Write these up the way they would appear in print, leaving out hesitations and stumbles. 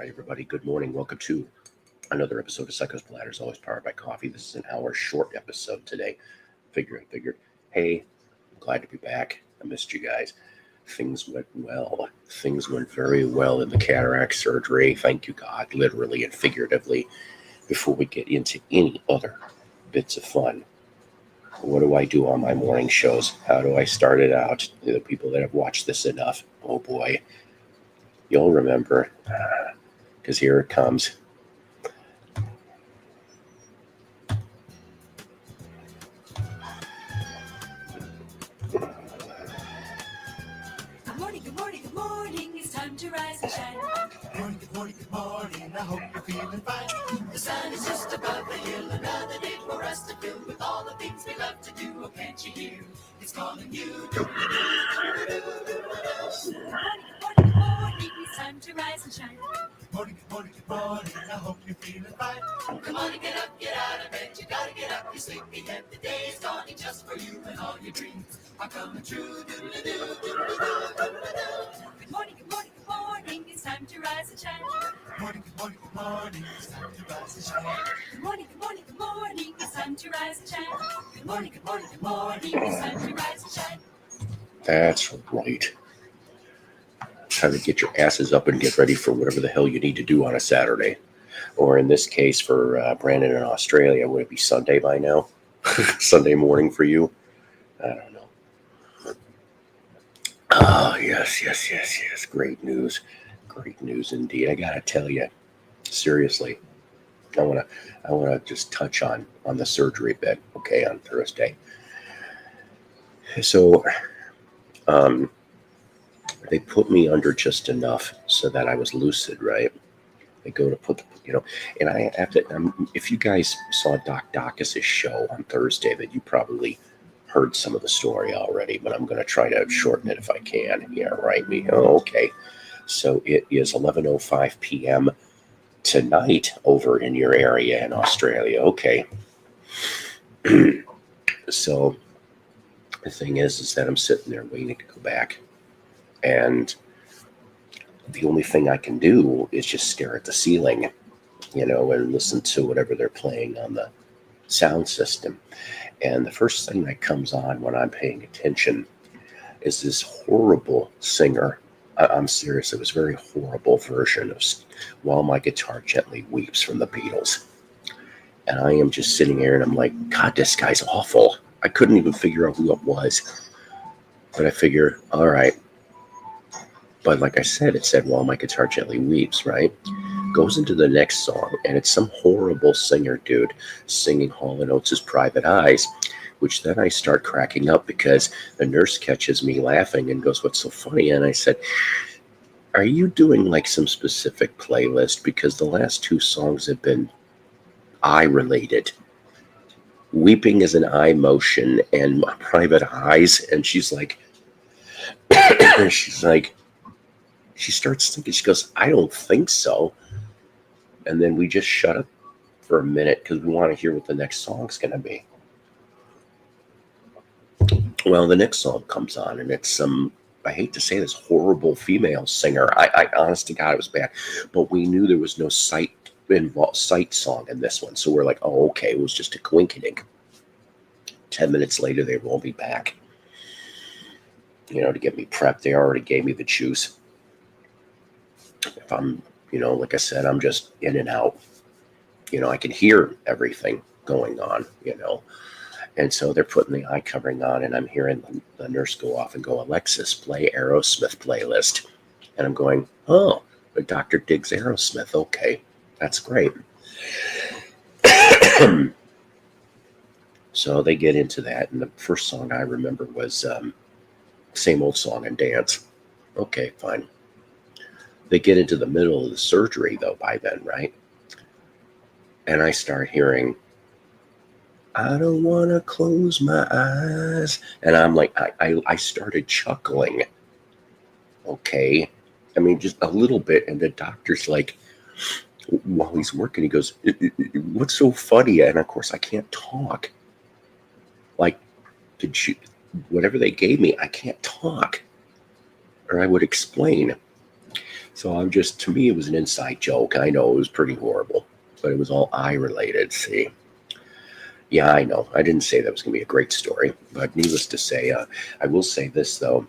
right, everybody. Good morning. Welcome to another episode of Psycho's Platters, always powered by coffee. This is an hour short episode today. Figured, hey, I'm glad to be back. I missed you guys. Things went well. Things went very well in the cataract surgery. Thank you, God, literally and figuratively. Before we get into any other bits of fun, what do I do on my morning shows? How do I start it out? The people that have watched this enough, oh boy, you'll remember, because here it comes. Good morning, it's time to rise and shine. Good morning, I hope you're feeling fine. The sun is just above the hill, another day for us to fill with all the things we love to do. Oh, can't you hear? It's calling you. Good morning, it's time to rise and shine. Good morning, I hope you're feeling fine. Come on and get up, get out of bed, you gotta get up, you're sleepy head. The day is dawning just for you and all your dreams are coming true. Good morning, it's time to rise and shine. Good morning, it's time to rise and shine. Good morning, it's time to rise and shine. Good morning, it's time to rise and shine. That's right. Time to get your asses up and get ready for whatever the hell you need to do on a Saturday. Or in this case, for Brandon in Australia, would it be Sunday by now? Sunday morning for you? I don't know. Oh, yes. Great news. Great news indeed. I gotta tell you, seriously, I wanna just touch on the surgery bit, okay, on Thursday. So, they put me under just enough so that I was lucid, right? They go to put, and I have to, if you guys saw Doc Dacus' show on Thursday, that you probably heard some of the story already, but I'm going to try to shorten it if I can. Yeah, right. Okay. So it is 11:05 p.m. tonight over in your area in Australia. Okay. So the thing is that I'm sitting there waiting to go back. And the only thing I can do is just stare at the ceiling, and listen to whatever they're playing on the sound system. And the first thing that comes on when I'm paying attention is this horrible singer. I'm serious. It was a very horrible version of While My Guitar Gently Weeps from the Beatles. And I am just sitting here and I'm like, God, this guy's awful. I couldn't even figure out who it was. But I figure, all right. But like I said, it said While My Guitar Gently Weeps, right? Goes into the next song, and it's some horrible singer dude singing Hall & Oates' Private Eyes, which then I start cracking up because the nurse catches me laughing and goes, "What's so funny?" And I said, "Are you doing like some specific playlist? Because the last two songs have been eye-related. Weeping is an eye motion and My Private Eyes." And she's like, she starts thinking, she goes, "I don't think so." And then we just shut up for a minute because we want to hear what the next song's going to be. Well, the next song comes on, and it's I hate to say this, horrible female singer. I honest to God, it was bad. But we knew there was no sight song in this one. So we're like, oh, okay, it was just a coinkydink. 10 minutes later, they roll me back, to get me prepped. They already gave me the juice. If I'm, like I said, I'm just in and out. I can hear everything going on, And so they're putting the eye covering on, and I'm hearing the nurse go off and go, "Alexis, play Aerosmith playlist." And I'm going, "Oh, the doctor digs Aerosmith. Okay, that's great." So they get into that, and the first song I remember was Same Old Song and Dance. Okay, fine. They get into the middle of the surgery, though, by then, right? And I start hearing, "I don't want to close my eyes." And I'm like, I started chuckling. Okay. I mean, just a little bit. And the doctor's like, while he's working, he goes, "What's so funny?" And of course, I can't talk. Like, whatever they gave me, I can't talk. Or I would explain. So to me, it was an inside joke. I know it was pretty horrible, but it was all eye related. See, yeah, I know. I didn't say that was going to be a great story, but needless to say, I will say this though.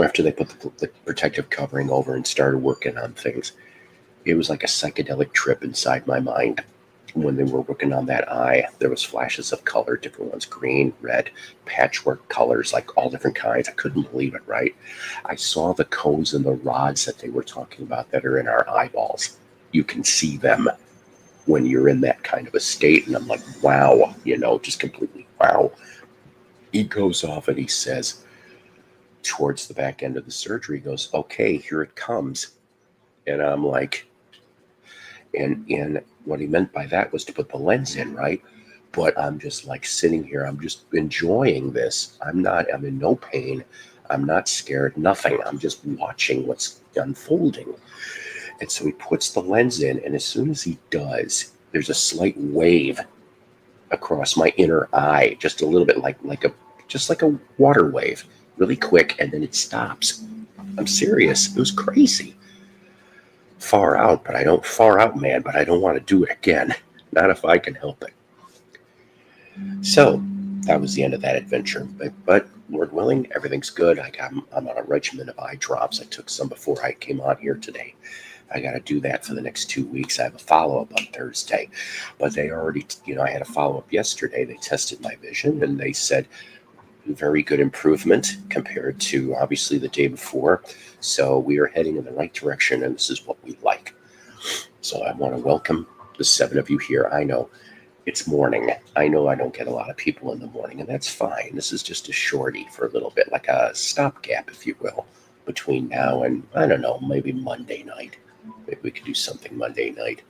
After they put the protective covering over and started working on things, it was like a psychedelic trip inside my mind. When they were working on that eye, there was flashes of color, different ones, green, red, patchwork colors, like all different kinds. I couldn't believe it, right? I saw the cones and the rods that they were talking about that are in our eyeballs. You can see them when you're in that kind of a state. And I'm like, wow, just completely wow. He goes off and he says, towards the back end of the surgery, he goes, okay, here it comes. And I'm like, and what he meant by that was to put the lens in, right? But I'm just like sitting here, I'm just enjoying this. I'm in no pain. I'm not scared, nothing. I'm just watching what's unfolding. And so he puts the lens in, and as soon as he does, there's a slight wave across my inner eye, just a little bit just like a water wave, really quick, and then it stops. I'm serious. It was crazy. Far out, man, but I don't want to do it again. Not if I can help it. So that was the end of that adventure. But Lord willing, everything's good. I'm on a regimen of eye drops. I took some before I came on here today. I got to do that for the next 2 weeks. I have a follow-up on Thursday. But they already, I had a follow-up yesterday. They tested my vision, and they said very good improvement compared to, obviously, the day before. So we are heading in the right direction, and this is what we like. So I want to welcome the 7 of you here. I know it's morning. I know I don't get a lot of people in the morning, and that's fine. This is just a shorty for a little bit, like a stopgap, if you will, between now and, I don't know, maybe Monday night. Maybe we could do something Monday night.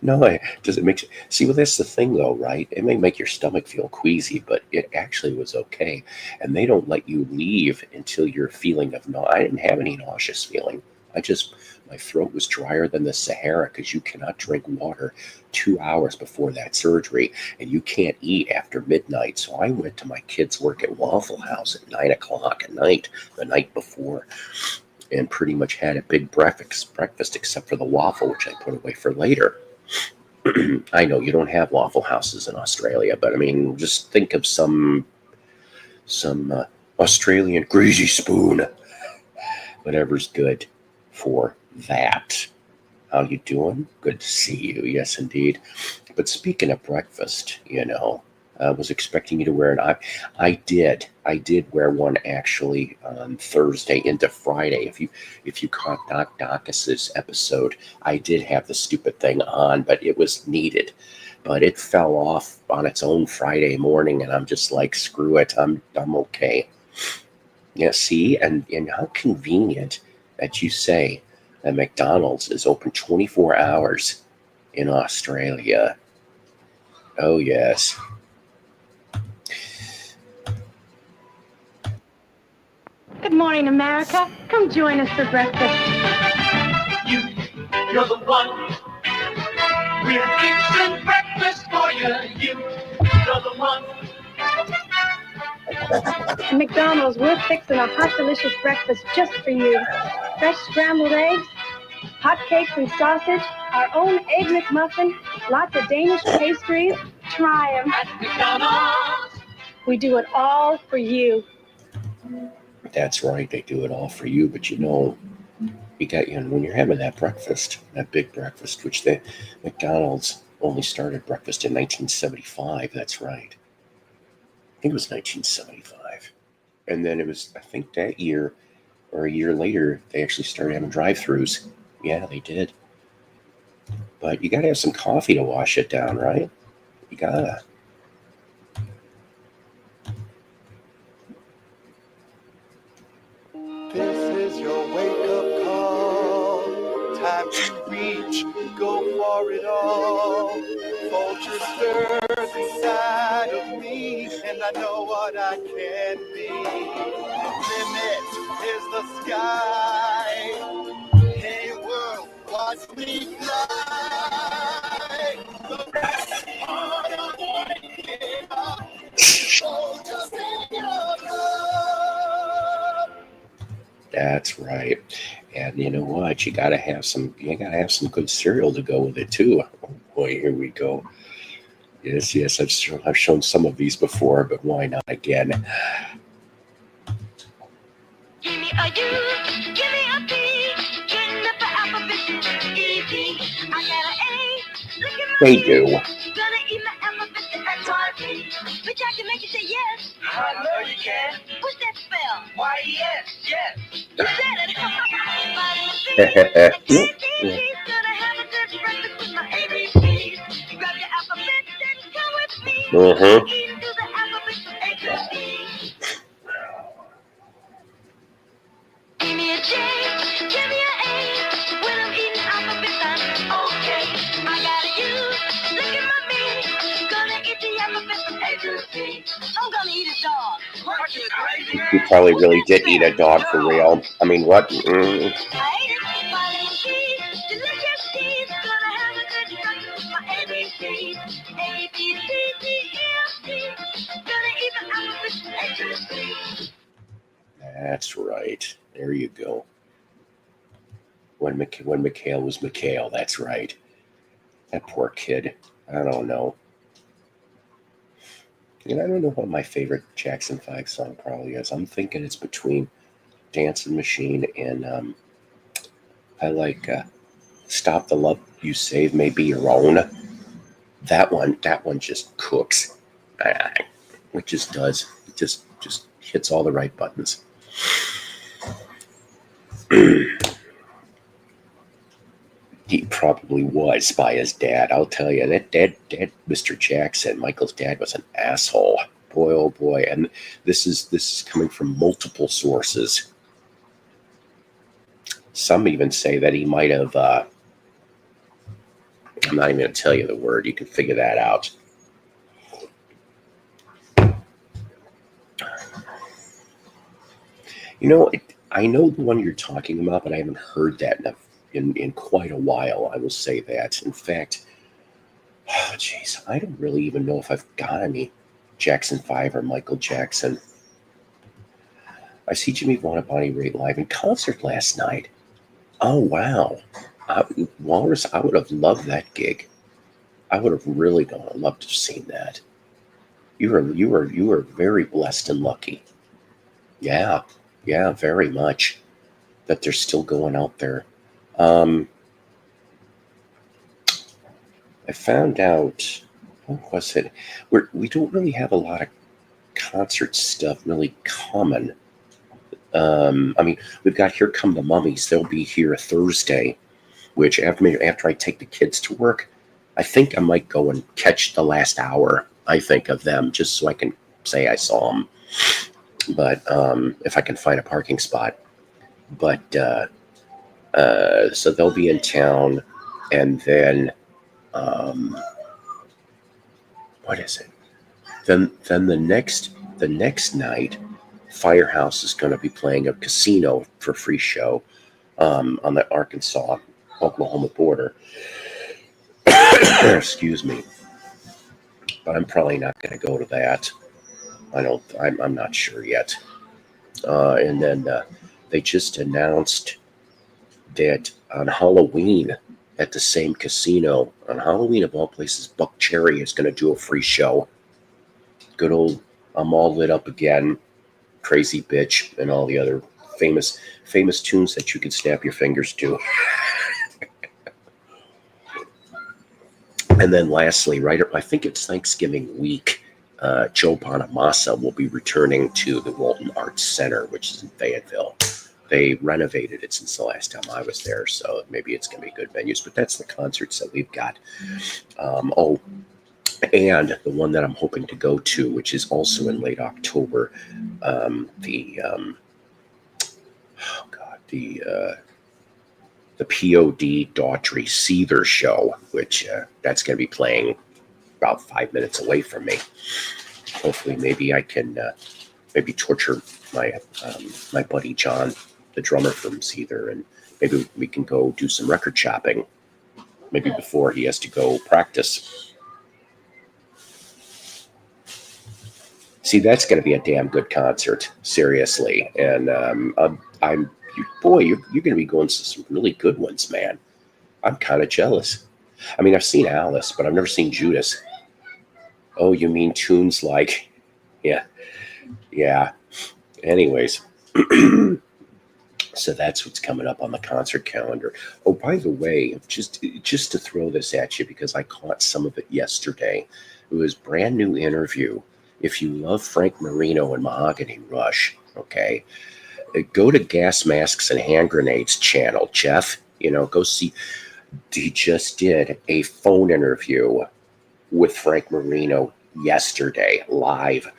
No, does it make... See, well, that's the thing, though, right? It may make your stomach feel queasy, but it actually was okay. And they don't let you leave until you're feeling of... I didn't have any nauseous feeling. My throat was drier than the Sahara because you cannot drink water 2 hours before that surgery, and you can't eat after midnight. So I went to my kids' work at Waffle House at 9 o'clock at night, the night before, and pretty much had a big breakfast except for the waffle, which I put away for later. I know you don't have Waffle Houses in Australia, but I mean, just think of some Australian greasy spoon, whatever's good for that. How you doing? Good to see you. Yes, indeed. But speaking of breakfast, I was expecting you to wear an... I did wear one actually on Thursday into Friday. If you caught Doc Dacus's episode, I did have the stupid thing on, but it was needed. But it fell off on its own Friday morning, and I'm just like, screw it. I'm okay. Yeah, see, and how convenient that you say that McDonald's is open 24 hours in Australia. Oh, yes. Good morning, America. Come join us for breakfast. You're the one. We're fixing breakfast for you. You're the one. At McDonald's, we're fixing a hot, delicious breakfast just for you. Fresh scrambled eggs, hot cakes and sausage, our own Egg McMuffin, lots of Danish pastries. Try them. At McDonald's. We do it all for you. That's right, they do it all for you, but when you're having that breakfast, that big breakfast, which McDonald's only started breakfast in 1975, that's right. I think it was 1975. And then it was, I think that year, or a year later, they actually started having drive-thrus. Yeah, they did. But you gotta have some coffee to wash it down, right? You gotta. This is your wake-up call. Time to reach, go for it all. Vulture stirs inside of me, and I know what I can be. The limit is the sky. Hey world, watch me fly. The best part of waking up. Oh, just in your love. That's right. And you know what? You gotta have some good cereal to go with it too. Oh boy, here we go. Yes, I've shown some of these before, but why not again? Give me a U, give me a P, getting up the alphabet is easy. I got an A, look at my They B, do. gonna eat my alphabet X, Y, Z. Bitch, I can make you say yes. I know you can. What's that spell? Y-E-S, yes. You said it. Vitamin C, ABC's gonna have a good breakfast with my ABCs. Grab your alphabet and come with me. Mhm. Eat through the alphabet from A to Z. Give me a J, give me an A. When I'm eating alphabet, I'm okay. I got a U, look at my B. Gonna eat the alphabet from A to Z. I'm gonna eat a dog. What, you crazy? You probably really did eat a dog for real. I mean, what? I ate it. Vitamin C, delicious cheese. Gonna have a good breakfast with my ABCs. A, B, C, D, E, F, G. Gonna eat the alphabet from A to Z. That's right. There you go. When Mikhail was Mikhail, that's right. That poor kid. I don't know. And I don't know what my favorite Jackson 5 song probably is. I'm thinking it's between Dancing Machine and I like Stop the Love You Save May Be Your Own. That one just cooks. It just does. It just hits all the right buttons. He probably was by his dad. I'll tell you, that dad, Mr. Jackson, Michael's dad, was an asshole. Boy, oh boy. And this is coming from multiple sources. Some even say that he might have, I'm not even going to tell you the word. You can figure that out. You know, I know the one you're talking about, but I haven't heard that in quite a while. I will say that. In fact, oh, geez, I don't really even know if I've got any Jackson 5 or Michael Jackson. I see Jimmy Vaughn at Bonnie Raitt live in concert last night. Oh, wow. Walrus, I would have loved that gig. I would have really loved to have seen that. You were very blessed and lucky. Yeah, very much. That they're still going out there. I found out, what was it? We don't really have a lot of concert stuff really common. I mean, we've got Here Come the Mummies. They'll be here Thursday, which after I take the kids to work, I think I might go and catch the last hour, I think, of them, just so I can say I saw them. But if I can find a parking spot. But so they'll be in town, and then what is it? Then the next night, Firehouse is going to be playing a casino for free show on the Arkansas-Oklahoma border. Excuse me, but I'm probably not going to go to that. I'm not sure yet. And then they just announced that on Halloween at the same casino, on Halloween of all places, Buck Cherry is going to do a free show. Good old I'm All Lit Up Again, Crazy Bitch, and all the other famous tunes that you can snap your fingers to. And then lastly, I think it's Thanksgiving week, Joe Bonamassa will be returning to the Walton Arts Center, which is in Fayetteville. They renovated it since the last time I was there, so maybe it's going to be good venues. But that's the concerts that we've got. And the one that I'm hoping to go to, which is also in late October, the POD Daughtry Seether show, which that's going to be playing about 5 minutes away from me. Hopefully, maybe I can maybe torture my buddy John, the drummer from Seether, and maybe we can go do some record shopping. Maybe before he has to go practice. See, that's going to be a damn good concert, seriously. And I'm Boy, you're going to be going to some really good ones, man. I'm kind of jealous. I mean, I've seen Alice, but I've never seen Judas. Oh, you mean tunes like, yeah. Anyways, so that's what's coming up on the concert calendar. Oh, by the way, just to throw this at you because I caught some of it yesterday. It was a brand new interview. If you love Frank Marino and Mahogany Rush, okay, go to Gas Masks and Hand Grenades channel, Jeff. Go see. He just did a phone interview with Frank Marino yesterday live.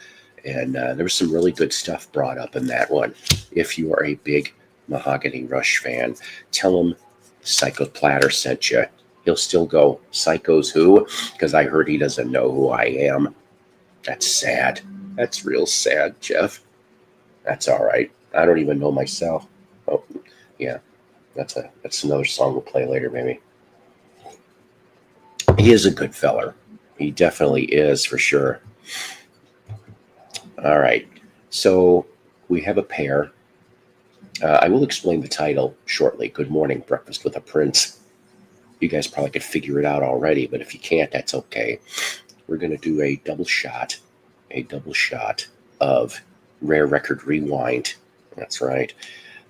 And there was some really good stuff brought up in that one. If you are a big Mahogany Rush fan, tell him Psycho Platter sent you. He'll still go, Psycho's who? Because I heard he doesn't know who I am. That's sad. That's real sad, Jeff. That's all right. I don't even know myself. Oh, yeah. That's another song we'll play later, maybe. He is a good feller. He definitely is, for sure. All right. So we have a pair. I will explain the title shortly. Good Morning, Breakfast with a Prince. You guys probably could figure it out already, but if you can't, that's okay. We're going to do a double shot of Rare Record Rewind. That's right.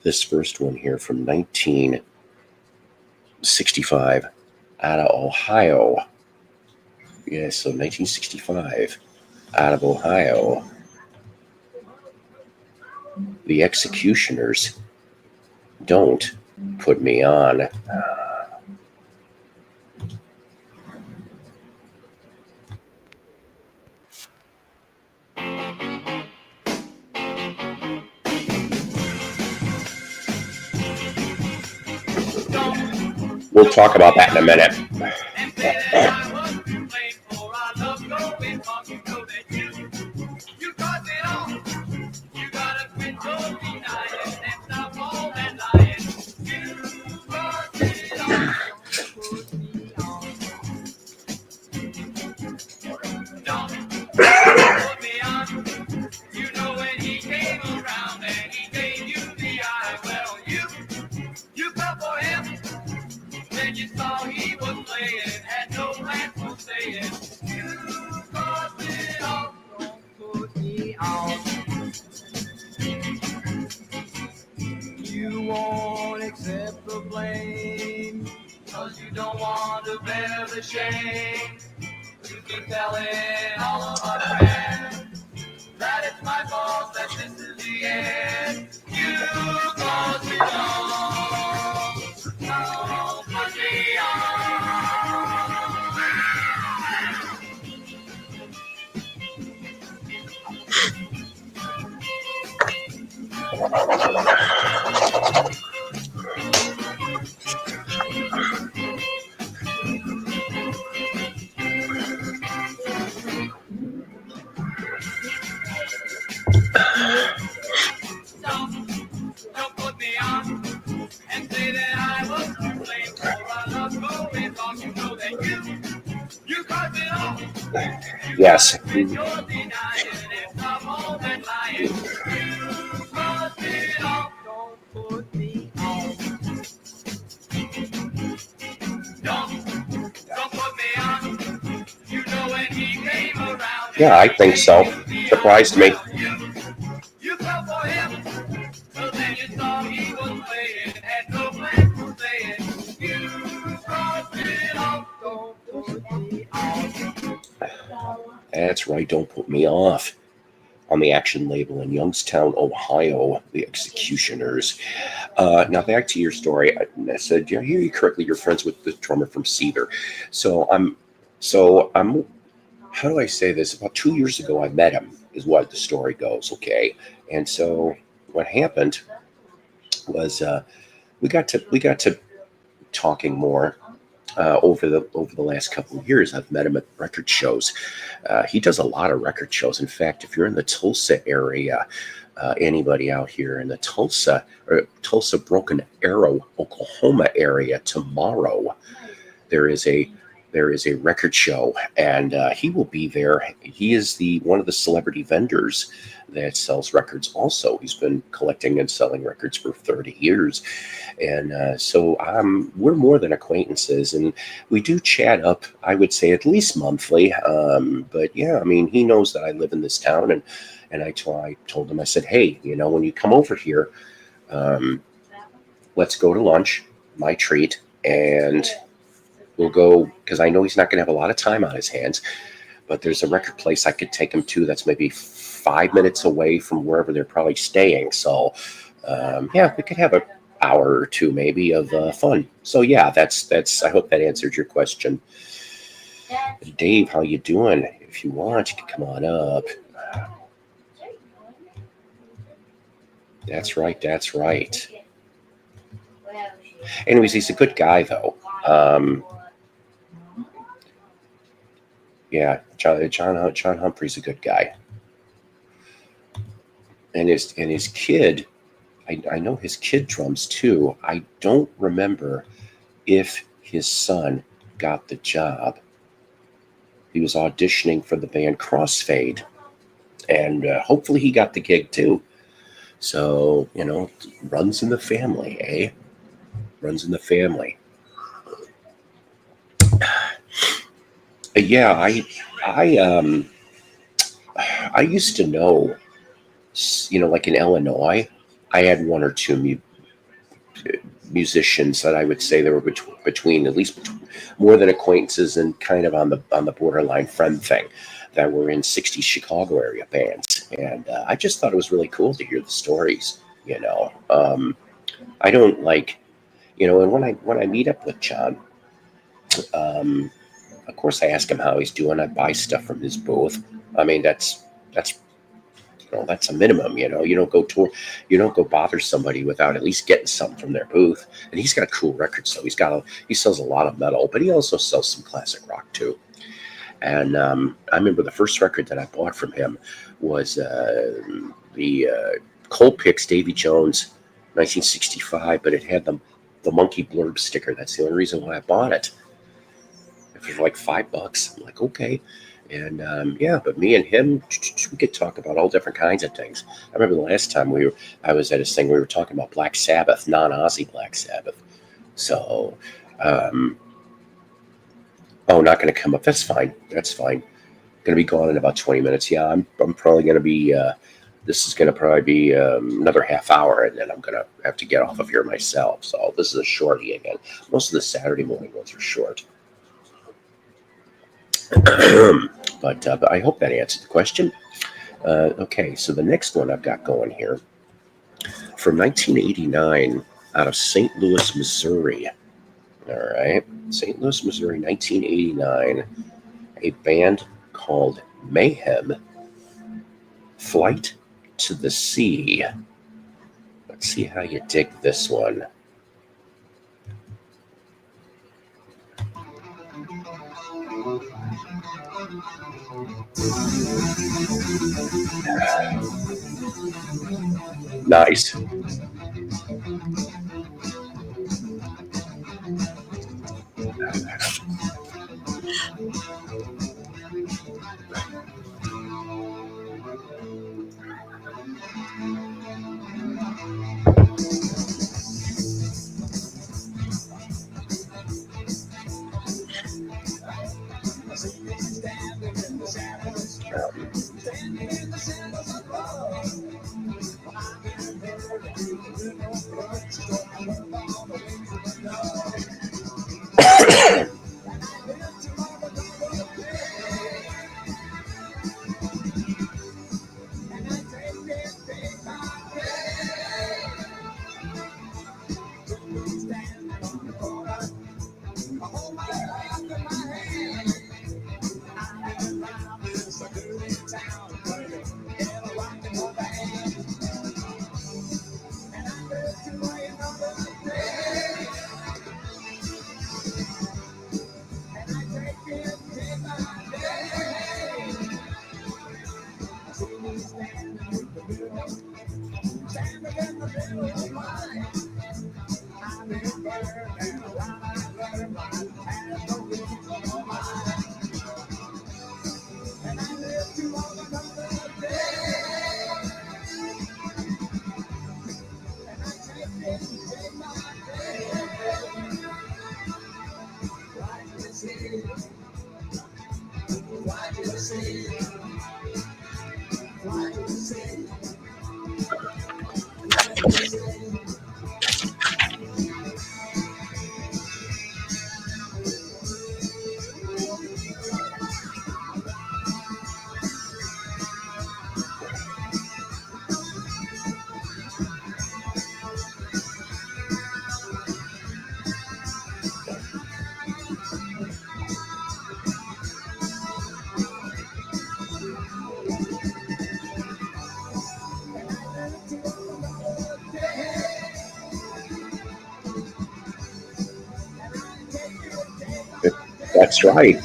This first one here from 1965 out of Ohio. Yeah, so 1965 out of Ohio. The Executioners, Don't Put Me On. We'll talk about that in a minute. You won't accept the blame, 'cause you don't want to bear the shame. You keep telling all of our friends that it's my fault, that this is the end. You caused me wrong, don't put me on. Don't put me on and say that I was to blame for our love going wrong. You know that you caused it all. Yes. You're denying it's not more than lying. You caused it all. Don't put me on. Don't put me on. You know when he came around. Yeah, I think so. Surprised me. You fell for him, but then you saw he was playing, had no plan for saying. You crossed it off, don't put me off. That's right, Don't Put Me Off. On the Action label in Youngstown, Ohio, the Executioners. Now back to your story. I said, did I hear you correctly? You're friends with the drummer from Seether. So I'm. How do I say this? About 2 years ago, I met him. Is what the story goes. Okay, and so what happened was we got to talking more. Over the last couple of years, I've met him at record shows. He does a lot of record shows. In fact, if you're in the Tulsa area, anybody out here in the Tulsa Broken Arrow, Oklahoma area, tomorrow there is a there is a record show, and he will be there. He is one of the celebrity vendors that sells records. Also, he's been collecting and selling records for 30 years, and so we're more than acquaintances, and we do chat up, I would say, at least monthly. But yeah, I mean, he knows that I live in this town, and I told him, I said, hey, when you come over here, let's go to lunch, my treat, and we'll go, because I know he's not going to have a lot of time on his hands, but there's a record place I could take him to that's maybe 5 minutes away from wherever they're probably staying. So, yeah, we could have an hour or two maybe of fun. So, yeah, that's. I hope that answered your question. Dave, how you doing? If you want, you can come on up. That's right. That's right. Anyways, he's a good guy, though. Yeah, John Humphrey's a good guy, and his kid, I know his kid drums too. I don't remember if his son got the job. He was auditioning for the band Crossfade, and hopefully he got the gig too. So runs in the family, eh? Runs in the family. Yeah, I used to know, like in Illinois, I had one or two musicians that I would say they were between at least more than acquaintances and kind of on the borderline friend thing, that were in 60s Chicago area bands, and I just thought it was really cool to hear the stories. I don't like, and when I meet up with John. Of course, I ask him how he's doing. I buy stuff from his booth. I mean, that's a minimum. You don't go tour, you don't go bother somebody without at least getting something from their booth. And he's got cool records, so he sells a lot of metal, but he also sells some classic rock too. And I remember the first record that I bought from him was the Colpix Davy Jones, 1965, but it had the monkey blurb sticker. That's the only reason why I bought it. For like $5. I'm like, okay. And yeah, but me and him, we could talk about all different kinds of things. I remember the last time I was at his thing, we were talking about Black Sabbath, non-Ozzy Black Sabbath. So, oh, not going to come up. That's fine. That's fine. Going to be gone in about 20 minutes. Yeah, I'm probably going to be, this is going to probably be another half hour, and then I'm going to have to get off of here myself. So this is a shorty again. Most of the Saturday morning ones are short. But I hope that answered the question. Okay, so the next one I've got going here, from 1989, out of St. Louis, Missouri. All right, St. Louis, Missouri, 1989, a band called Mayhem, Flight to the Sea. Let's see how you dig this one. Nice. That's right.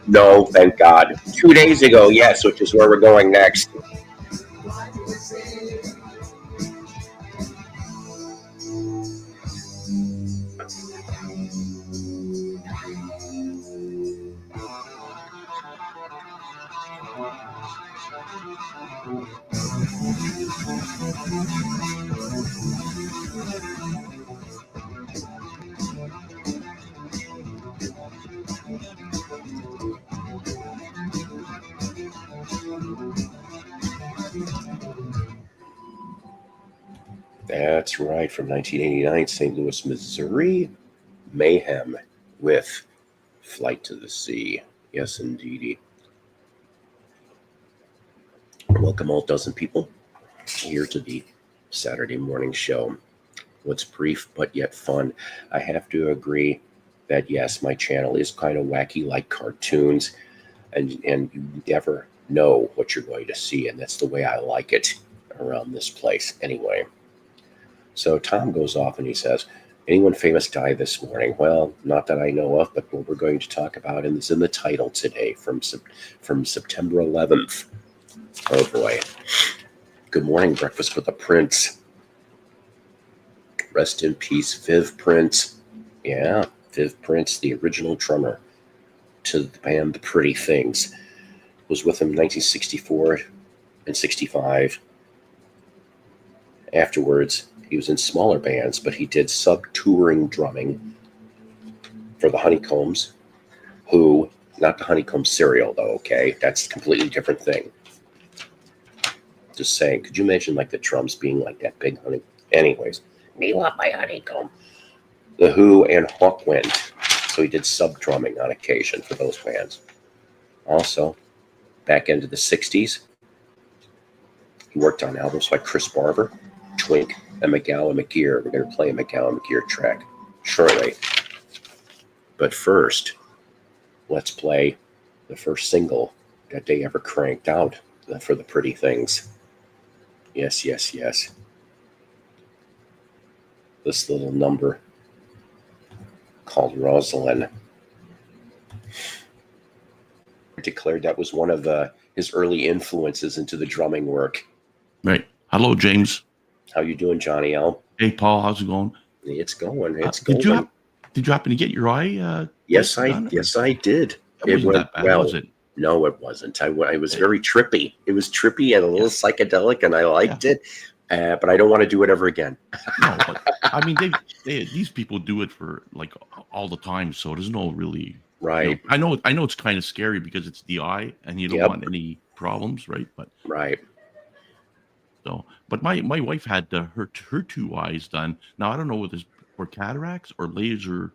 No, thank God. 2 days ago, yes, which is where we're going next. That's right, from 1989, St. Louis, Missouri, Mayhem with Flight to the Sea. Yes, indeedy. Welcome, all dozen people, here to the Saturday morning show. What's brief but yet fun. I have to agree that, yes, my channel is kind of wacky like cartoons, and you never know what you're going to see, and that's the way I like it around this place anyway. So Tom goes off and he says, anyone famous die this morning? Well, not that I know of, but what we're going to talk about is in the title today from September 11th. Oh boy. Good morning, Breakfast with the Prince. Rest in peace, Viv Prince. Yeah, Viv Prince, the original drummer to the band The Pretty Things. Was with him in 1964 and 65. Afterwards, he was in smaller bands, but he did sub-touring drumming for the Honeycombs, who, not the Honeycomb cereal though, okay? That's a completely different thing. Just saying, could you imagine like the drums being like that big honey? Anyways, me want my Honeycomb. The Who and Hawkwind. So he did sub-drumming on occasion for those bands. Also, back into the 60s, he worked on albums by Chris Barber, Twink, and McGowan McGear. We're going to play a McGowan McGear track shortly. But first, let's play the first single that they ever cranked out for The Pretty Things. Yes, yes, yes. This little number called Rosalind. Declared that was one of his early influences into the drumming work. Right. Hello, James. How you doing, Johnny L? Hey, Paul. How's it going? It's going. It's Did going. you happen to get your eye? Yes, I done? did. It wasn't that bad, well. Was it? No, it wasn't. I was very trippy. It was trippy and a little psychedelic, and I liked it. But I don't want to do it ever again. No, but I mean, these people do it for like all the time, so there's no really right. You know, I know it's kind of scary because it's the eye, and you don't want any problems, right? But right. So, but my wife had her 2 eyes done. Now I don't know whether it's for cataracts or laser,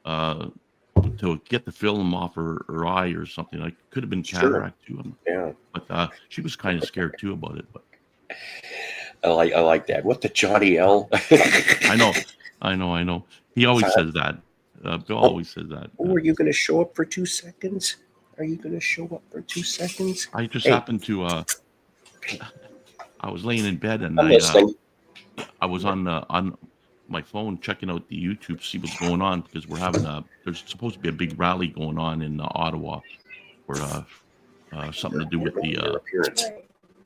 to get the film off her eye or something. Like could have been cataract too. Yeah. But she was kind of scared too about it. But I like that. What the Johnny L? I know. He always says that. Bill always says that. Are you going to show up for 2 seconds? Are you going to show up for 2 seconds? I just happened to. I was laying in bed and I was on my phone checking out the YouTube to see what's going on because we're having there's supposed to be a big rally going on in Ottawa for something to do with the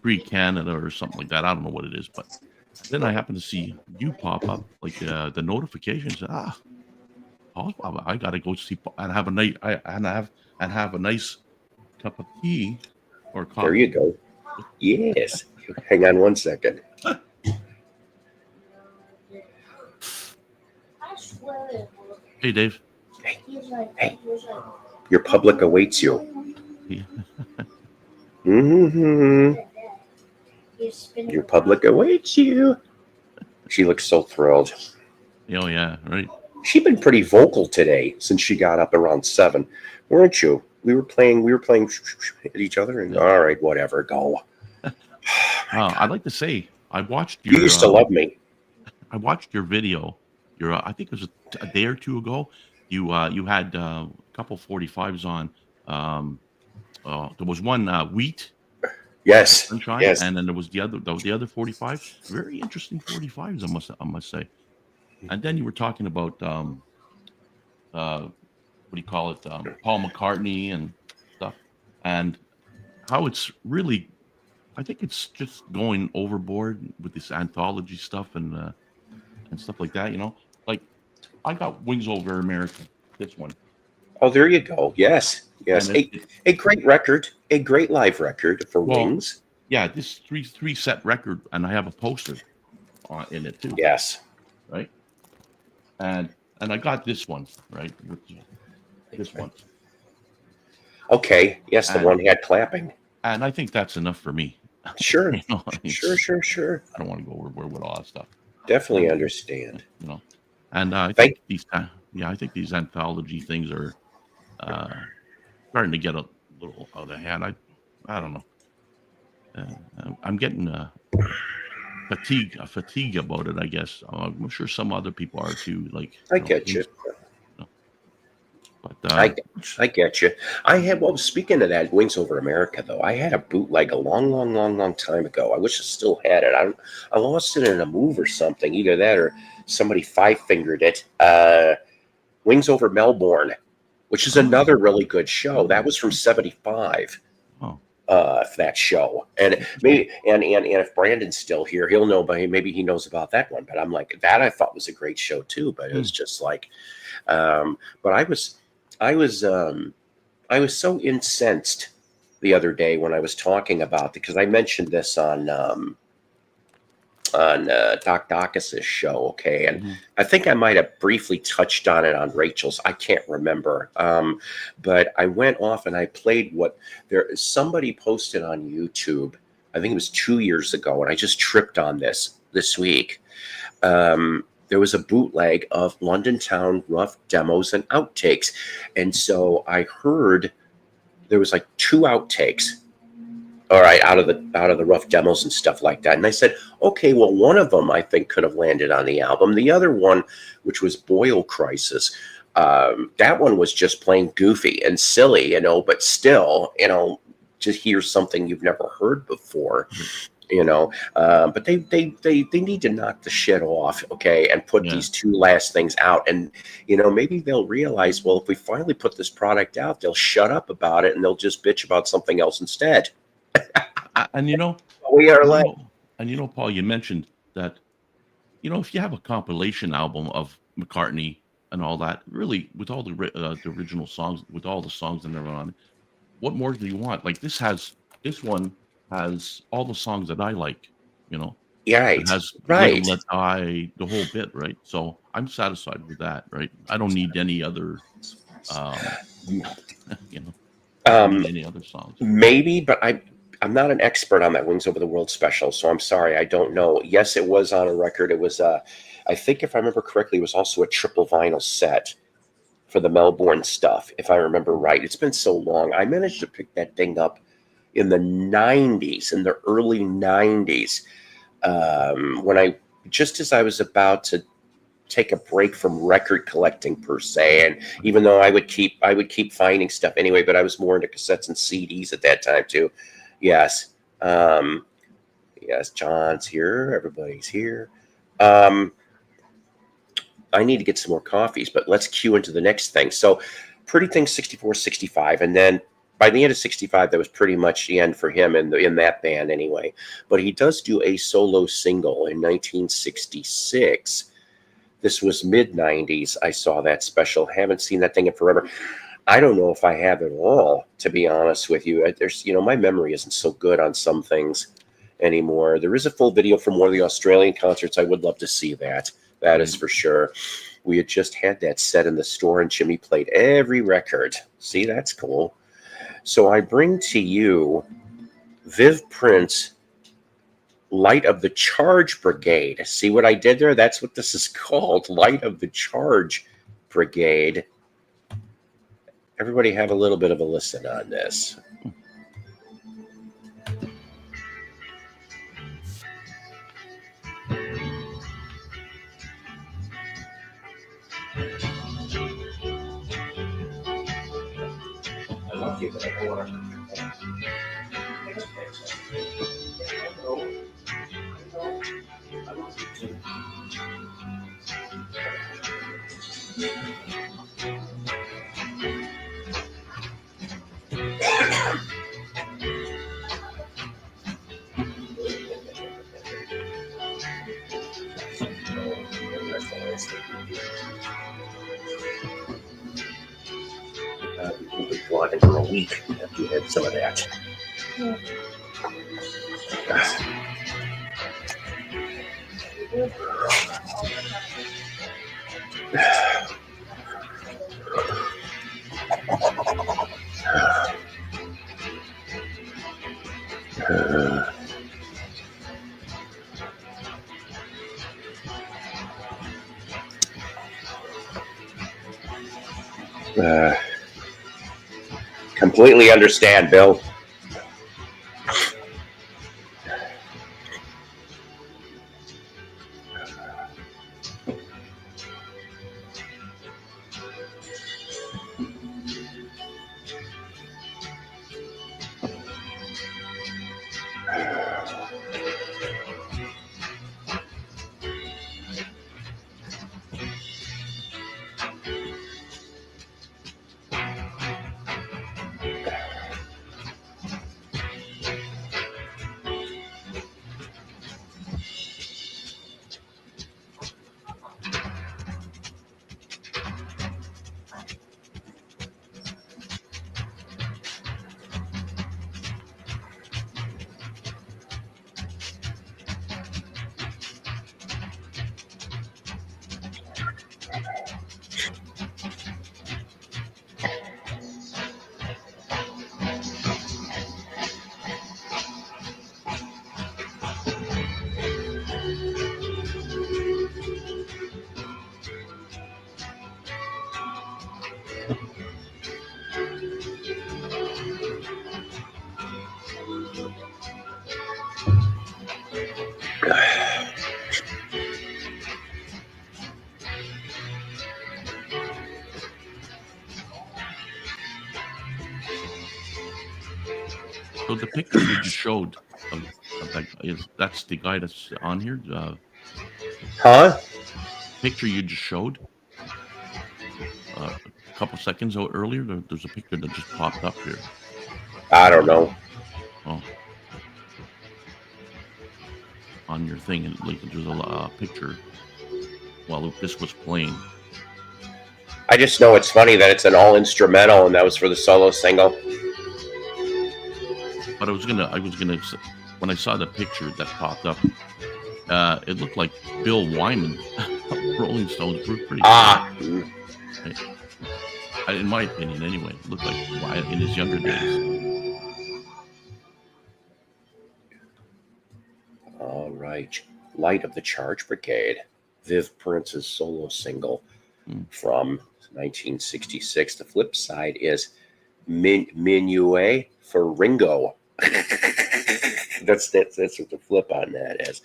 Free Canada or something like that. I don't know what it is, but then I happened to see you pop up like the notifications. I gotta go see and have a nice cup of tea or coffee. There you go. Yes. Hang on one second. Hey, Dave. Hey, your public awaits you. Yeah. Mm-hmm. Your public awaits you. She looks so thrilled. Oh yeah, right. She's been pretty vocal today since she got up around 7, weren't you? We were playing at each other, and all right, whatever, go. I'd like to say I watched your. You used to love me. I watched your video. Your I think it was a day or two ago. You had a couple 45s on. There was one wheat. Yes. Sunshine, Yes. and then there was the other 45. Very interesting 45s, I must say. And then you were talking about what do you call it? Paul McCartney and stuff, and how it's really. I think it's just going overboard with this anthology stuff and stuff like that. You know, like I got Wings Over America. This one. Oh, there you go. Yes. Yes. A great record. A great live record for Wings. Yeah, this three set record, and I have a poster in it too. Yes. Right. And I got this one, right? This one. Okay. Yes, the one had clapping. And I think that's enough for me. Sure. You know, Sure. I don't want to go overboard with all that stuff. Definitely understand. You know, and I think these anthology things are starting to get a little out of hand. I don't know. I'm getting fatigue about it. I guess I'm sure some other people are too. Like I get you. But I get you. Speaking of that, Wings Over America, though, I had a bootleg a long time ago. I wish I still had it. I lost it in a move or something. Either that or somebody 5-fingered it. Wings Over Melbourne, which is another really good show. That was from 75. Oh. That show, and maybe and if Brandon's still here, he'll know. But maybe he knows about that one. But I'm like that. I thought was a great show too. But it was just like, but I was so incensed the other day when I was talking about because I mentioned this on Doc Dacus's show, okay, and I think I might have briefly touched on it on Rachel's. I can't remember, but I went off and I played somebody posted on YouTube. I think it was 2 years ago, and I just tripped on this week. There was a bootleg of London Town rough demos and outtakes. And so I heard there was like 2 outtakes, all right, out of the rough demos and stuff like that. And I said, okay, well, one of them I think could have landed on the album. The other one, which was Boyle Crisis, that one was just plain goofy and silly, you know, but still, you know, to hear something you've never heard before. You know, but they need to knock the shit off, okay, and put these 2 last things out, and you know maybe they'll realize, well, if we finally put this product out, they'll shut up about it and they'll just bitch about something else instead. And you know, we are like, and you know, Paul, you mentioned that, you know, if you have a compilation album of McCartney and all that, really, with all the original songs, with all the songs that are on it, what more do you want? Like this one has all the songs that I like, you know. Yeah, right. It has right. Let Die, the whole bit, right? So I'm satisfied with that, right? I don't need any other, you know, any other songs. Maybe, but I'm not an expert on that Wings Over the World special, so I'm sorry, I don't know. Yes, it was on a record. It was, I think if I remember correctly, it was also a triple vinyl set for the Melbourne stuff, if I remember right. It's been so long. I managed to pick that thing up in the 90s, in the early 90s, when just as I was about to take a break from record collecting per se, and even though I would keep finding stuff anyway, but I was more into cassettes and CDs at that time too. Yes, yes, John's here, everybody's here. I need to get some more coffees, but let's cue into the next thing. So Pretty Things 64, 65, and then by the end of 65, that was pretty much the end for him in that band anyway. But he does do a solo single in 1966. This was mid-90s. I saw that special. Haven't seen that thing in forever. I don't know if I have it all, to be honest with you. There's, my memory isn't so good on some things anymore. There is a full video from one of the Australian concerts. I would love to see that. That is for sure. We had just had that set in the store, and Jimmy played every record. See, that's cool. So I bring to you Viv Prince, Light of the Charge Brigade. See what I did there? That's what this is called, Light of the Charge Brigade. Everybody have a little bit of a listen on this. I love you, but I don't want we've been vlogging for a week after you had some of that. Completely understand, Bill. So the picture you just showed, that's the guy that's on here? Huh? Picture you just showed a couple seconds earlier, there's a picture that just popped up here. I don't know. Oh. On your thing, and like there's a picture while this was playing. I just know it's funny that it's an all instrumental, and that was for the solo single. But I was gonna, when I saw the picture that popped up, it looked like Bill Wyman, Rolling Stones were pretty. In my opinion, anyway, it looked like in his younger days. All right, Light of the Charge Brigade, Viv Prince's solo single from 1966. The flip side is Minuet for Ringo. That's what the flip on that is.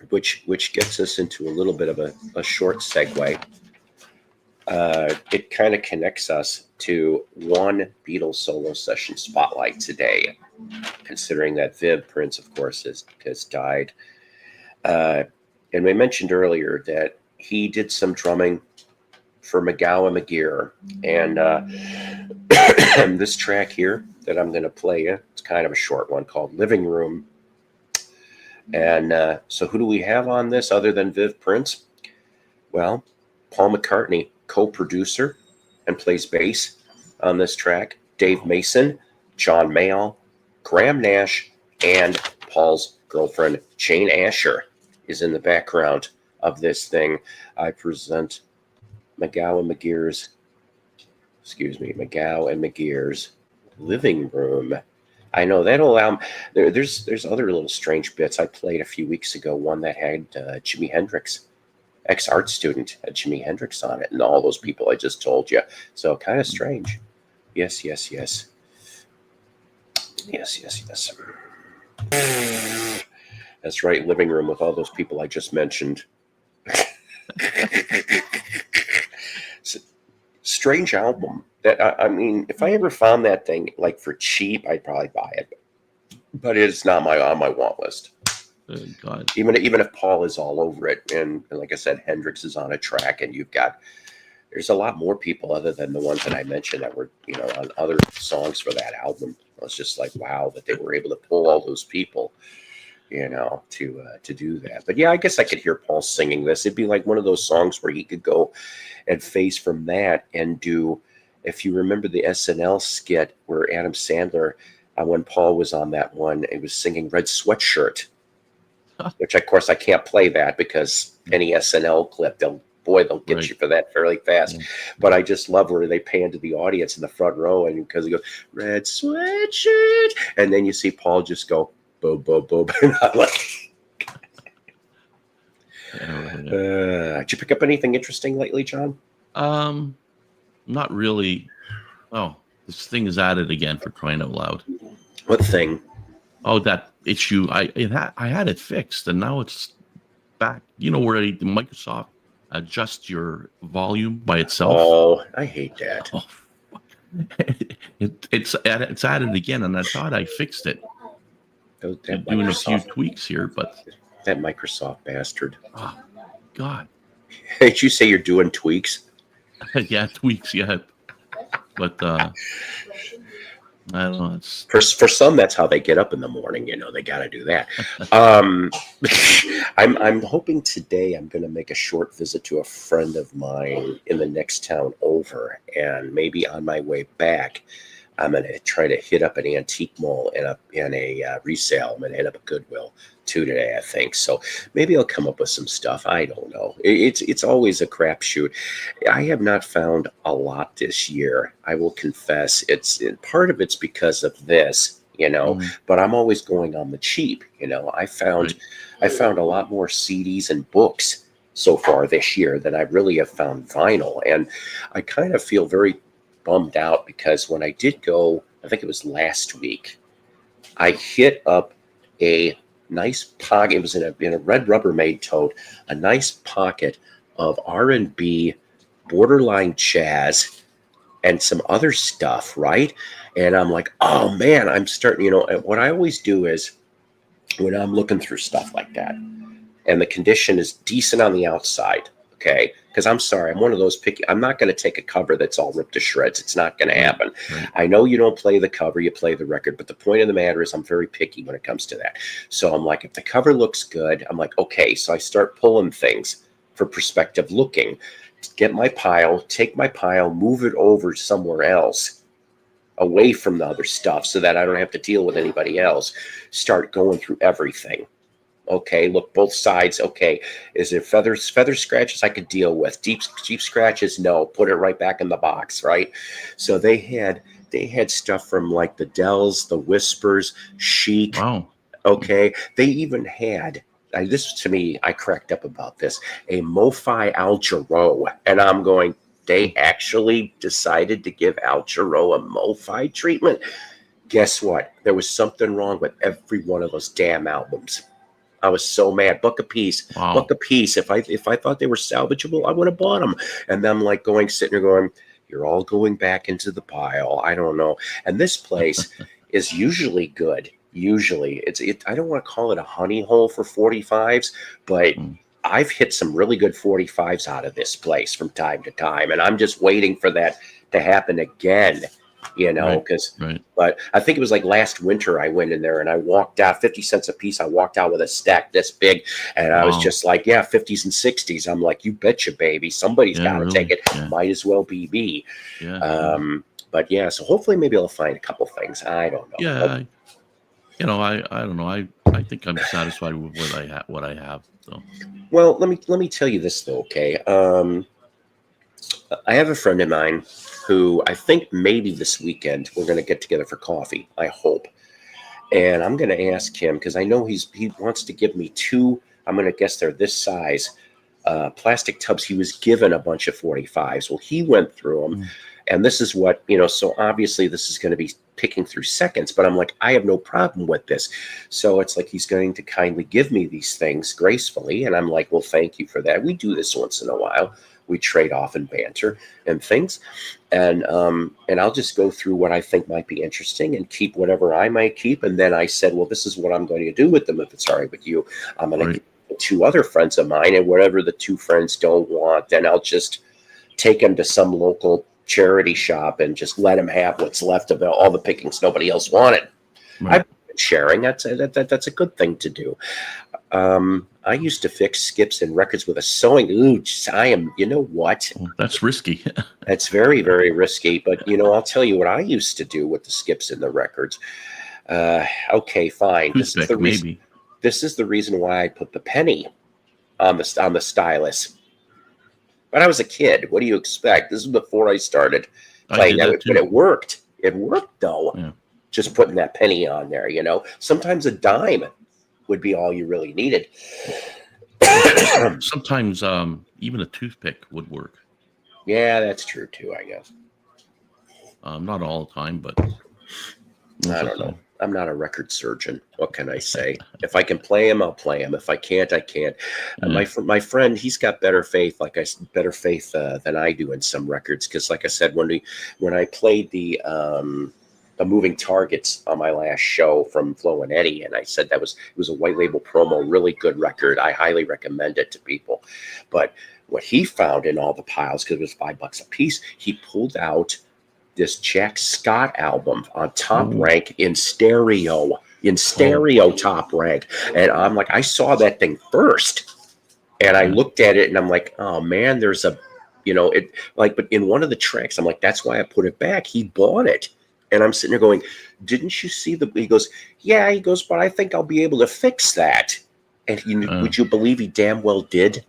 Which gets us into a little bit of a short segue. It kind of connects us to one Beatles solo session spotlight today, considering that Viv Prince, of course, has died. And we mentioned earlier that he did some drumming for McGowan McGear. And this track here that I'm going to play you, it's kind of a short one called Living Room. And so who do we have on this other than Viv Prince? Well, Paul McCartney, co-producer, and plays bass on this track. Dave Mason, John Mayall, Graham Nash, and Paul's girlfriend, Jane Asher, is in the background of this thing. I present McGow and McGear's living room. I know that'll allow there's other little strange bits. I played a few weeks ago one that had Jimi Hendrix, ex-art student, had Jimi Hendrix on it, and all those people I just told you. So kind of strange. Yes. That's right, living room with all those people I just mentioned. Strange album. That I mean, if I ever found that thing like for cheap, I'd probably buy it. But it's not on my want list. God. Even if Paul is all over it, and like I said, Hendrix is on a track, and there's a lot more people other than the ones that I mentioned that were on other songs for that album. I was just like, wow, that they were able to pull all those people, to do that. But yeah, I guess I could hear Paul singing this. It'd be like one of those songs where he could go and phase from that and do. If you remember the SNL skit where Adam Sandler, when Paul was on that one, it was singing Red Sweatshirt, which of course I can't play that because any SNL clip, they'll get you for that fairly fast. Yeah. But I just love where they pan to the audience in the front row, and because he goes, Red Sweatshirt, and then you see Paul just go, bo, bo, bo, and I'm like, did you pick up anything interesting lately, John? Not really. Oh, this thing is at it again, for crying out loud. What thing? Oh, that issue. I had it fixed, and now it's back. Where the Microsoft adjusts your volume by itself. Oh, I hate that. Oh, it's at it again, and I thought I fixed it. I'm doing a few tweaks here, but that Microsoft bastard. Oh, God. Did you say you're doing tweaks? Yeah, tweaks, yeah. But I don't know. For some, that's how they get up in the morning. They got to do that. I'm hoping today I'm going to make a short visit to a friend of mine in the next town over, and maybe on my way back, I'm going to try to hit up an antique mall and a resale. I'm going to hit up a Goodwill too today, I think. So maybe I'll come up with some stuff. I don't know. It's always a crapshoot. I have not found a lot this year. I will confess. Part of it's because of this, but I'm always going on the cheap. I found a lot more CDs and books so far this year than I really have found vinyl, and I kind of feel very bummed out because when I did go, I think it was last week, I hit up a nice pocket. It was in a red Rubbermaid tote, a nice pocket of R&B, borderline jazz, and some other stuff, right? And I'm like, oh man, I'm starting, what I always do is when I'm looking through stuff like that and the condition is decent on the outside, okay? Because I'm sorry, I'm one of those picky. I'm not going to take a cover that's all ripped to shreds. It's not going to happen. Right. I know you don't play the cover, you play the record. But the point of the matter is I'm very picky when it comes to that. So I'm like, if the cover looks good, I'm like, okay. So I start pulling things for perspective looking. Get my pile, take my pile, move it over somewhere else, away from the other stuff so that I don't have to deal with anybody else. Start going through everything. Okay, look both sides. Okay, is it feather scratches I could deal with? Deep scratches, no. Put it right back in the box, right? So they had stuff from like the Dells, the Whispers, Chic. Wow. Okay, they even had this to me. I cracked up about this. A MoFi Al Jarreau, and I'm going. They actually decided to give Al Jarreau a MoFi treatment. Guess what? There was something wrong with every one of those damn albums. I was so mad. Buck a piece. Wow. Buck a piece. If I thought they were salvageable, I would have bought them. And then I'm like sitting there going, you're all going back into the pile. I don't know. And this place is usually good. Usually I don't want to call it a honey hole for 45s, but I've hit some really good 45s out of this place from time to time. And I'm just waiting for that to happen again. Right. because. Right. But I think it was like last winter I went in there and I walked out 50 cents a piece. I walked out with a stack this big, and I was Wow. just like, yeah, 50s and 60s. I'm like, you betcha, baby. Somebody's Yeah, got to take really. it. Yeah. Might as well be me. Yeah. But yeah, so hopefully maybe I'll find a couple things. I don't know. Yeah. I don't know. I think I'm satisfied with what I have. So Well, let me tell you this though, okay? I have a friend of mine who I think maybe this weekend we're going to get together for coffee. I hope, and I'm going to ask him because I know he wants to give me two. I'm going to guess they're this size plastic tubs. He was given a bunch of 45s. Well, he went through them, and this is what So obviously, this is going to be picking through seconds. But I'm like, I have no problem with this. So it's like he's going to kindly give me these things gracefully, and I'm like, well, thank you for that. We do this once in a while. We trade off and banter and things, and I'll just go through what I think might be interesting and keep whatever I might keep. And then I said, well, this is what I'm going to do with them. If it's all right with you, I'm going to give two other friends of mine, and whatever the two friends don't want, then I'll just take them to some local charity shop and just let them have what's left of all the pickings nobody else wanted. Right. I've been sharing. That's a good thing to do. I used to fix skips and records with a sewing. I am, you know what? That's risky. That's very, very risky. But, I'll tell you what I used to do with the skips and the records. Okay, fine. Toothpick, maybe. This is the reason why I put the penny on the stylus. When I was a kid, what do you expect? This is before I started playing that, but it worked. It worked, though. Yeah. Just putting that penny on there, Sometimes a dime would be all you really needed. Sometimes even a toothpick would work. Yeah, that's true too, I guess. Not all the time, but I don't know. I'm not a record surgeon. What can I say? If I can play him, I'll play him. If I can't, I can't. My friend, he's got better faith, better faith than I do in some records. Because, like I said, when I played the Moving Targets on my last show from Flo and Eddie, and I said it was a white label promo, really good record. I highly recommend it to people. But what he found in all the piles, because it was $5 a piece, he pulled out this Jack Scott album on top rank in stereo top rank. And I'm like, I saw that thing first, and I looked at it and I'm like, oh man, there's but in one of the tracks, I'm like, that's why I put it back. He bought it. And I'm sitting there going, didn't you see he goes, yeah, he goes, but I think I'll be able to fix that. And would you believe he damn well did?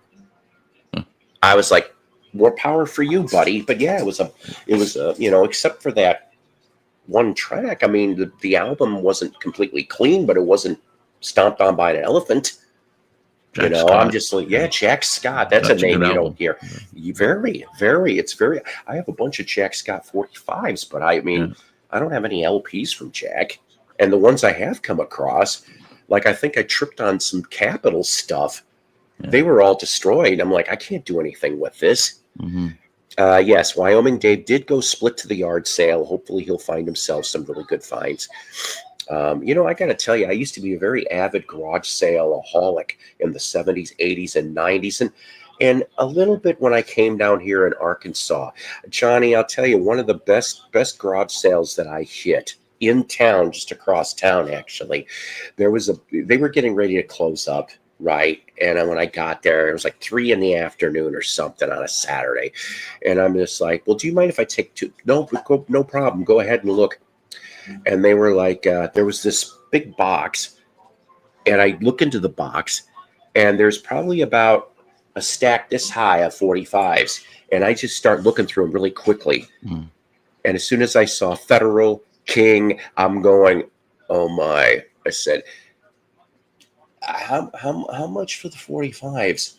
I was like, more power for you, buddy. But yeah, it was except for that one track. I mean, the album wasn't completely clean, but it wasn't stomped on by an elephant. Jack Scott. I'm just like, yeah, Jack Scott. That's a name you don't hear. Very, very. It's very. I have a bunch of Jack Scott 45s, but I mean, I don't have any LPs from Jack. And the ones I have come across, like I think I tripped on some Capitol stuff. Yeah. They were all destroyed. I'm like, I can't do anything with this. Mm-hmm. Yes, Wyoming Dave did go split to the yard sale. Hopefully he'll find himself some really good finds. I got to tell you, I used to be a very avid garage sale-aholic in the 70s, 80s, and 90s, and a little bit when I came down here in Arkansas. Johnny, I'll tell you, one of the best garage sales that I hit in town, just across town, actually, they were getting ready to close up. Right. And when I got there, it was like 3 p.m. or something on a Saturday. And I'm just like, well, do you mind if I take two? No problem. Go ahead and look. And they were like, there was this big box. And I look into the box, and there's probably about a stack this high of 45s. And I just start looking through them really quickly. And as soon as I saw Federal, King, I'm going, oh my. I said, how much for the 45s?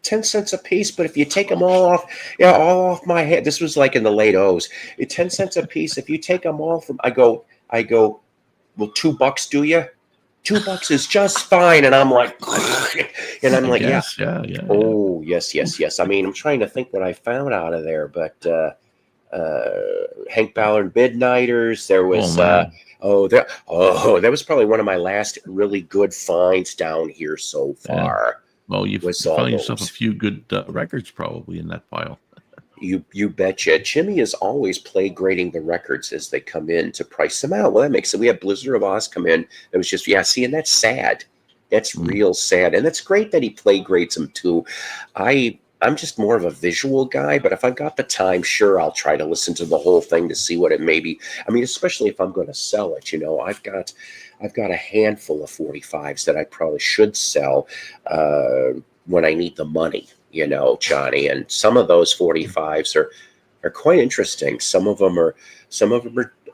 10 cents a piece, but if you take them all off my head, this was like in the late O's. 10 cents a piece. If you take them all from, I go, well, $2, do you? $2 is just fine. And I'm like, and I'm like, yeah. Oh, yes. I mean, I'm trying to think what I found out of there, but Hank Ballard Midnighters. There was that was probably one of my last really good finds down here so far. Well, you've found yourself a few good records probably in that pile. You betcha. Jimmy is always play grading the records as they come in to price them out. Well, that makes it. We had Blizzard of Oz come in. It was just, yeah, see, and that's sad. That's real sad. And that's great that he play grades them too. I'm just more of a visual guy, but if I've got the time, sure, I'll try to listen to the whole thing to see what it may be. I mean, especially if I'm going to sell it, I've got a handful of 45s that I probably should sell when I need the money, Johnny. And some of those 45s are quite interesting. Some of them are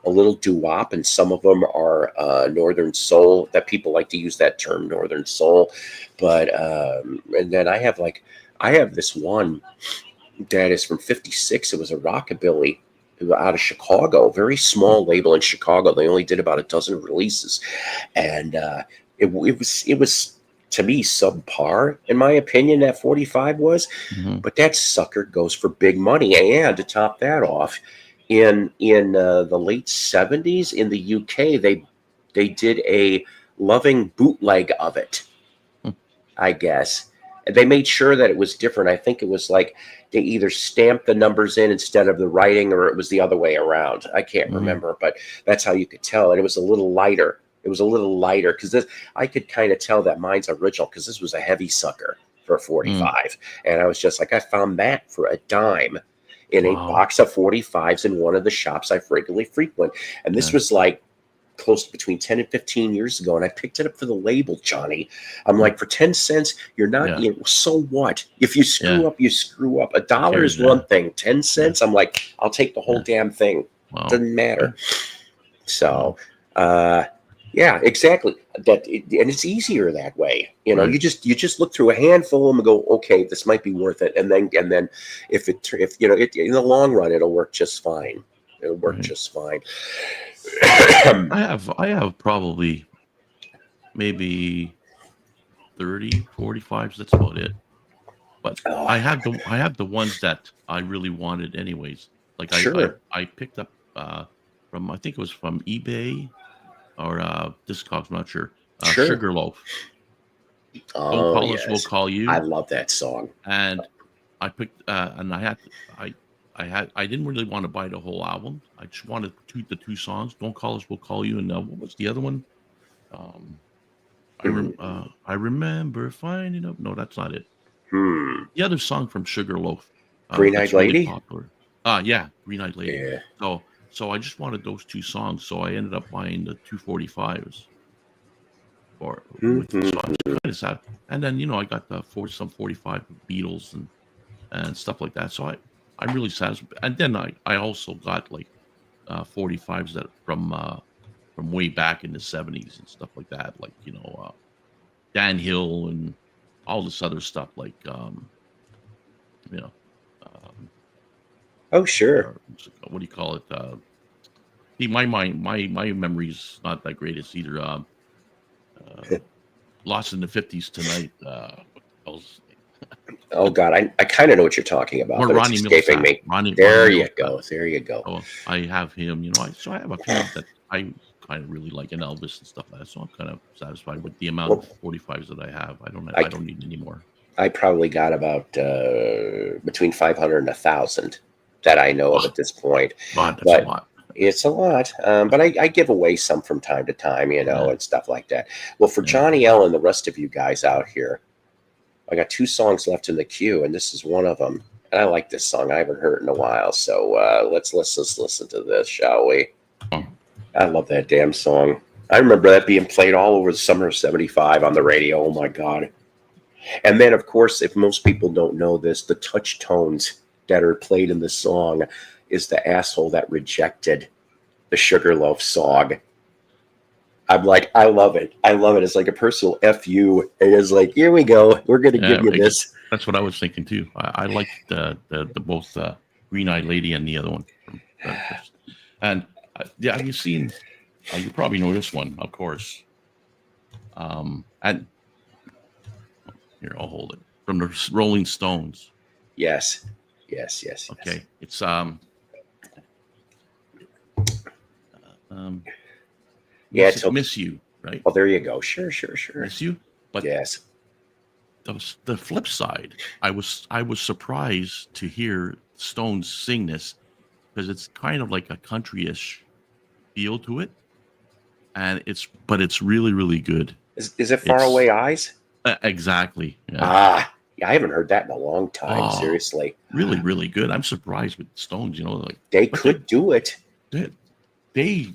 a little doo-wop, and some of them are Northern Soul. That people like to use that term, Northern Soul. But and then I have this one that is from '56. It was a rockabilly out of Chicago, very small label in Chicago. They only did about a dozen releases, and it was to me subpar in my opinion. That 45 was, but that sucker goes for big money. And to top that off, in the late '70s in the UK, they did a loving bootleg of it, I guess. They made sure that it was different. I think it was like they either stamped the numbers in instead of the writing, or it was the other way around. I can't remember, but that's how you could tell. And it was a little lighter. Because I could kind of tell that mine's original, because this was a heavy sucker for a 45. And I was just like, I found that for a dime in a box of 45s in one of the shops I frequently frequent. And this was like close to between 10 and 15 years ago, and I picked it up for the label, Johnny. I'm like, for 10 cents, you're not, so what? If you screw up, you screw up. $1 is one thing. 10 cents, I'm like, I'll take the whole damn thing. Doesn't matter. So, yeah, exactly. And it's easier that way. You just look through a handful of them and go, okay, this might be worth it. And then if in the long run, it'll work just fine. It'll work just fine. I have probably maybe 30, 45s. That's about it. But I have the ones that I really wanted anyways. Like I picked up from, I think it was from eBay or Discogs, I'm not sure. Sugarloaf. Don't Call Us, We'll Call You. I love that song. And I picked and I didn't really want to buy the whole album. I just wanted the two songs. Don't Call Us, We'll Call You, and what was the other one? I remember finding out. No, that's not it. The other song from Sugarloaf, Green Eyed Lady. Popular. Yeah, Green Eyed Lady. Yeah. So I just wanted those two songs. So I ended up buying the 245s. With the songs. Kind of sad. And then I got some 45 Beatles and stuff like that. So I'm really satisfied. And then I also got like 45s that from way back in the 70s and stuff like that, like Dan Hill and all this other stuff, like oh sure, what do you call it? My memory's not that great. It's either Lost in the 50s Tonight. Oh God, I kind of know what you're talking about, but it's escaping me. There you go. So I have him. So I have a few that I kind of really like, and Elvis and stuff like that. So I'm kind of satisfied with the amount of 45s that I have. I don't need any more. I probably got about between 500 and 1,000 that I know of at this point. That's a lot. It's a lot, but I give away some from time to time, and stuff like that. Well, for Johnny L and the rest of you guys out here, I got 2 songs left in the queue, and this is one of them. And I like this song. I haven't heard it in a while, so let's listen to this, shall we? I love that damn song. I remember that being played all over the summer of '75 on the radio. Oh my God! And then, of course, if most people don't know this, the touch tones that are played in the song is the asshole that rejected the Sugarloaf song. I'm like, I love it. It's like a personal FU. It is like, here we go. We're going to give you this. That's what I was thinking too. I like the both Green Eyed Lady and the other one. And have you seen? You probably know this one, of course. And here, I'll hold it from the Rolling Stones. Yes. Okay, it's Miss You, right? Oh, there you go. Sure. Miss You, but yes. The flip side, I was surprised to hear Stones sing this because it's kind of like a country-ish feel to it, and it's really, really good. Is it Far It's- Away Eyes? Exactly. Yeah. Yeah, I haven't heard that in a long time. Oh. Seriously, Really, really good. I'm surprised with Stones. You know, like they but could do it. they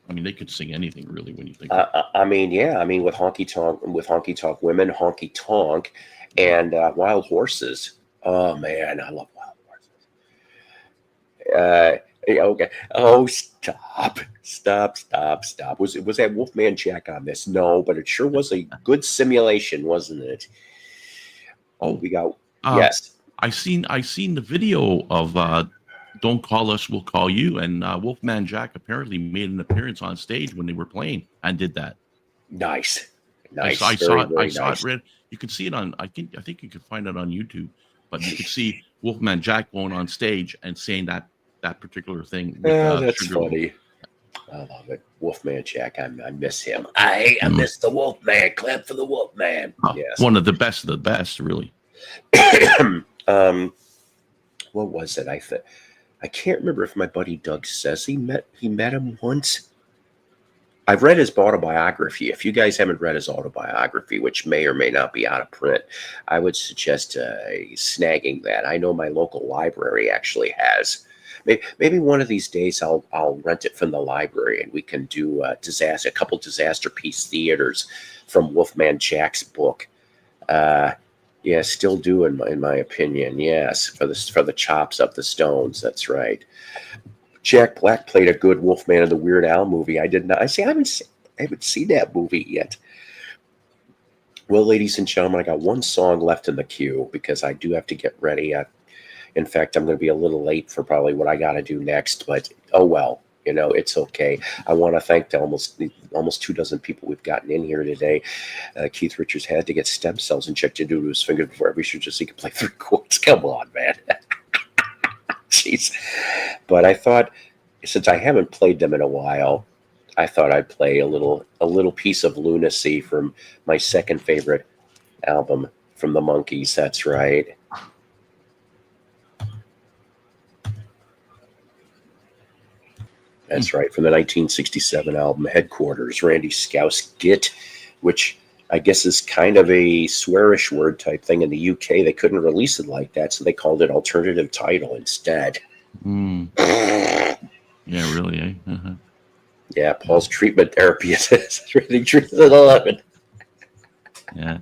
I mean, they could sing anything really when you think. I mean, yeah. I mean, with Honky Tonk Women, Honky Tonk, and Wild Horses. Oh man, I love Wild Horses. Okay. Oh, stop. Was that Wolfman Jack on this? No, but it sure was a good simulation, wasn't it? Oh, We got yes. yes. I seen the video of "Don't Call Us, We'll Call You," and Wolfman Jack apparently made an appearance on stage when they were playing and did that. Nice. I saw it. Very I saw nice. it. Read. You can see it on. I think you can find it on YouTube. But you could see Wolfman Jack going on stage and saying that particular thing. With, Oh, that's Sugar Bowl. funny. I love it. Wolfman Jack. I miss him. I miss the Wolfman. Clap for the Wolfman. Yes. One of the best, really. What was it? I can't remember if my buddy Doug says he met him once. I've read his autobiography. If you guys haven't read his autobiography, which may or may not be out of print, I would suggest snagging that. I know my local library actually has. Maybe one of these days I'll rent it from the library and we can do a couple disaster piece theaters from Wolfman Jack's book. Yeah, still do in my opinion. Yes, for the chops of the Stones. That's right. Jack Black played a good Wolfman in the Weird Al movie. I did not. I haven't seen that movie yet. Well, ladies and gentlemen, I got one song left in the queue because I do have to get ready. In fact, I'm going to be a little late for probably what I got to do next, but oh well. You know, it's okay. I want to thank the almost 24 people we've gotten in here today. Keith Richards had to get stem cells injected into his finger before every show just so he could play 3 chords. Come on, man. Jeez. But I thought, since I haven't played them in a while, I thought I'd play a little piece of Lunacy from my second favorite album from the Monkees. That's right. That's right, from the 1967 album Headquarters, Randy Scouse Git, which I guess is kind of a swearish word type thing in the UK. They couldn't release it like that, so they called it alternative title instead. Mm. Yeah, really, eh? Uh-huh. Yeah, Paul's treatment therapy is really treated at 11. Yeah.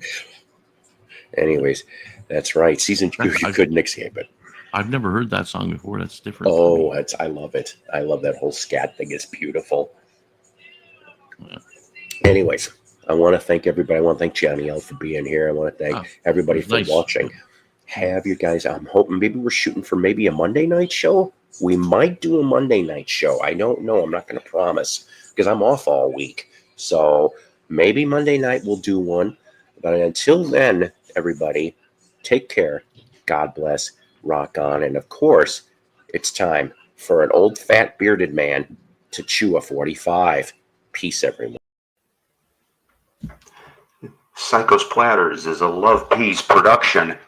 Anyways, that's right. Season 2, you couldn't escape it. I've never heard that song before. That's different. Oh, I love it. I love that whole scat thing. It's beautiful. Yeah. Anyways, I want to thank everybody. I want to thank Johnny L for being here. I want to thank everybody for watching. Have you guys, I'm hoping maybe we're shooting for maybe a Monday night show. We might do a Monday night show. I don't know. I'm not going to promise because I'm off all week. So maybe Monday night we'll do one. But until then, everybody, take care. God bless. Rock on. And of course, it's time for an old fat bearded man to chew a 45. Peace, everyone. Psycho's Platters is a Love Peace production.